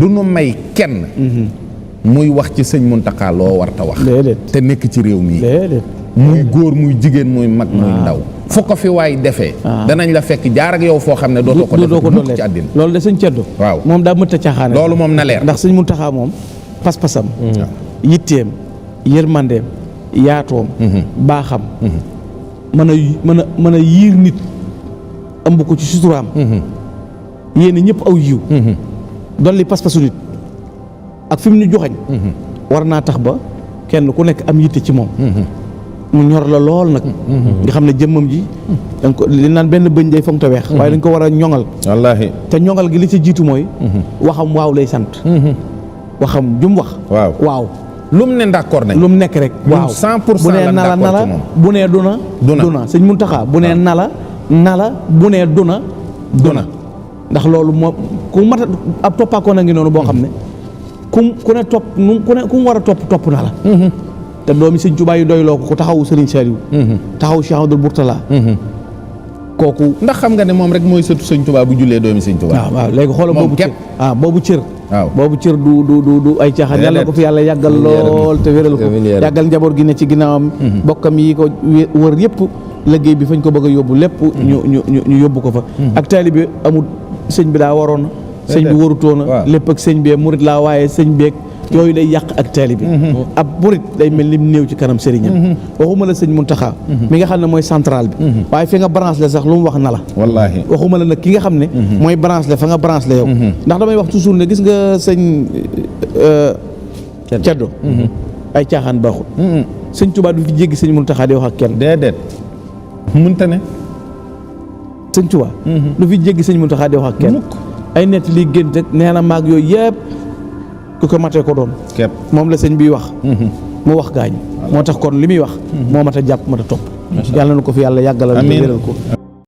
du nu may kenn muy wax ci sëñ Muntaxa loo war ta wax te nekk ci réew mi muy góor muy jigéen muy mag muy ndaw fu ko fi waay defee danañ la fekk jaar ak yow foo xam ne dootoo ko def ci àddina loolu de sëñ Ceddo waaw moom daa mënta caaxaane loolu moom na leer ndax sëñ Muntaxa moom pas-pasam yitteem yërmandeem yaatoom baaxam mën a yiir nit ëmb ko ci suturaam yéene ñëpp aw yiw dolli pas-pasu nit ak fi mu ñu joxañ war naa tax ba kenn ku nekk am yitte ci moom mu ñor la lool nag nga xam ne jëmmam ji dañ ko li naan benn bëñ day fonk te weex waaye dañ ko war a ñoŋal wallaahi te ñoŋal gi li ci jiitu mooy waxam waaw lay sant waxam jum wax waaw lu mu ne d'accord nañ lu mu nekk rek waaw 100% bu nee nala nala bu nee duna sëñ Muntaxa bu nee nala bu nee duna ndax loolu moom ku mat ab toppaakoon a ngi noonu boo xam ne ku ne topp ku mu war a topp na la te doomi sëñ Tuubaa yi doyloo ko taxawu Sëriñ Saliou taxawu Cheikh Abdoul Bourtala kooku ndax xam nga ne moom rek mooy sëtu sëñ Tuubaa bu jullee doomi sëñ Tuubaa waaw léegi xoolal boobu cër boobu cër du ay caaxaan yàlla ko fi yàlla yàggal lool te wéral ko yàggal njaboot gi ne ci ginnaawam bokkam yi ko wër yëpp liggéey bi fañ ko bëgg a yóbbu lépp ñu yóbbu ko fa ak taalibe amul sëñ bi daa waroon sëñ bi warutoona lépp ak sëñ bi murit laa waaye sëñ beeg yooyu day yàq ak taalibe ab murit day mel ni néew ci kanam sëriñam waxuma la sëñ Muntaxa mi nga xam ne mooy central bi waaye fi nga branche la sax lu mu wax na la wallaahi waxuma la nag ki nga xam ne mooy branche la fa nga branche la yow ndax damay wax toujours ne gis nga sëñ Ceddo ay caaxaan baaxul sëñ Tuubaa du fi jéggi sëñ Muntaxa di wax ak kenn déedéet mënta ne sëñ Tuubaa du fi jéggi sëñ Muntaxa di wax ak kenn ay nett li gént ak nee na maag yooyu yëpp ku ko matee ko doon moom la sëñ bi wax mu wax gaañ moo tax kon li muy wax moo mat a jàpp mat a topp yàlla na ko fi yàlla yàggalal wéral ko